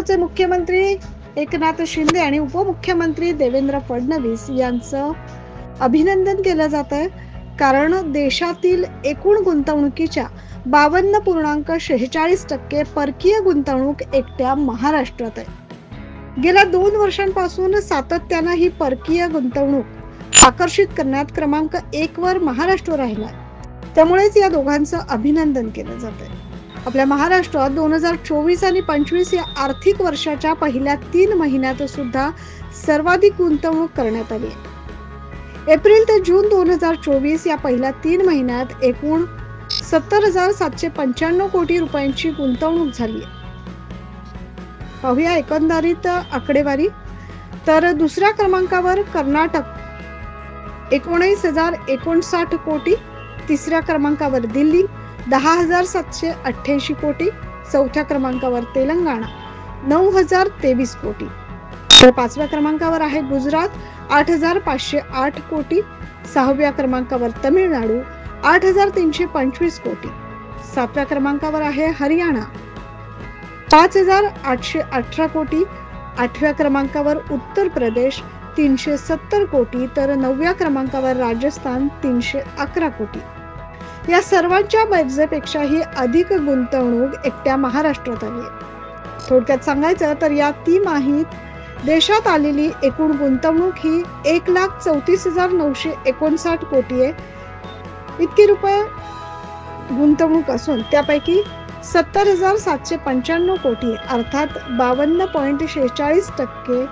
महाराष्ट्राचे मुख्यमंत्री एकनाथ शिंदे आणि उपमुख्यमंत्री देवेंद्र फडणवीस यांचं अभिनंदन केलं जात आहे, कारण देशातील एकूण गुंतवणुकीच्या 52.46% परकीय गुंतवणूक एकट्या महाराष्ट्रात आहे। गेल्या 2 वर्षांपासून सातत्यानं ही परकीय गुंतवणूक आकर्षित करण्यात क्रमांक 1 वर महाराष्ट्र राहिला, त्यामुळेच या दोघांचं अभिनंदन केलं जात आहे। आपल्या महाराष्ट्रात 2024 आणि 25 या आर्थिक वर्षाच्या पहिल्या 3 महिन्यात सुद्धा सर्वाधिक गुंतवणूक करण्यात आली आहे। एप्रिल ते जून 2024 या पहिल्या 3 महिन्यात एकूण 70,795 कोटी रुपयांची गुंतवणूक झाली आहे। पाहूया एकंदरीत आकडेवारी। तर दुसऱ्या क्रमांकावर कर्नाटक 19,059 कोटी, तिसऱ्या क्रमांकावर दिल्ली 10,788 कोटी, चौथ्या क्रमांकावर तेलंगणा 9,023 कोटी, तर 5व्या क्रमांकावर आहे गुजरात 8,508 कोटी, 6व्या क्रमांकावर तमिळनाडू 8,325 कोटी, 7व्या क्रमांकावर आहे हरियाणा 5,818 कोटी, 8व्या क्रमांकावर उत्तर प्रदेश 370 कोटी, तर 9व्या क्रमांकावर राजस्थान 311 कोटी। या सर्वांच्या बेरजेपेक्षाही अधिक गुंतवणूक एकट्या महाराष्ट्रात आली आहे। थोडक्यात सांगायचं तर या तिमाहीत देशात आलेली एकूण गुंतवणूक ही 1,34,959 कोटी आहे इतकी रुपये गुंतवणूक असून त्यापैकी 70,795 कोटी अर्थात 52.46%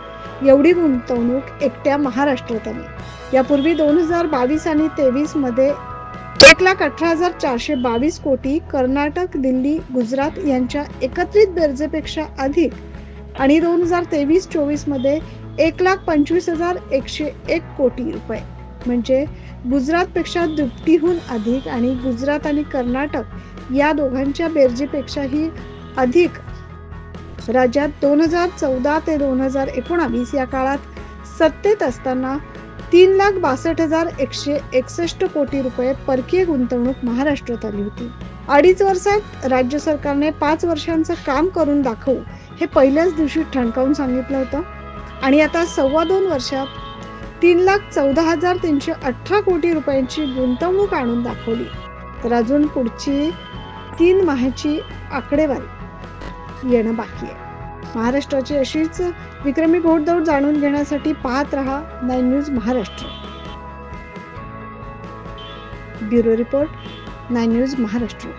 एवढी गुंतवणूक एकट्या महाराष्ट्रात आली। यापूर्वी 2022 आणि 23 मध्ये 1,18,422 कोटी कर्नाटक, दिल्ली, गुजरात यांच्या एकत्रित बेरजेपेक्षा अधिक आणि 2023-24 मध्ये 1,25,101 कोटी रुपये म्हणजे गुजरातपेक्षा दुपटीहून अधिक आणि गुजरात आणि कर्नाटक या दोघांच्या बेरजेपेक्षाही अधिक राज्यात 2014 ते 2019 या काळात सत्तेत असताना 3,62,161 कोटी रुपये परकीय गुंतवणूक महाराष्ट्रात आली होती। 2.5 वर्षात राज्य सरकारने 5 वर्षांचं काम करून दाखवू हे पहिल्याच दिवशी ठणकावून सांगितलं होतं आणि आता 2.25 वर्षात 3,14,318 कोटी रुपयांची गुंतवणूक आणून दाखवली। तर अजून पुढची 3 महिन्याची आकडेवारी येणं बाकी आहे। महाराष्ट्राची अशीच विक्रमी घोडदौड जाणून घेण्यासाठी पाहत रहा 9 news Maharashtra. Bureau report 9 news Maharashtra.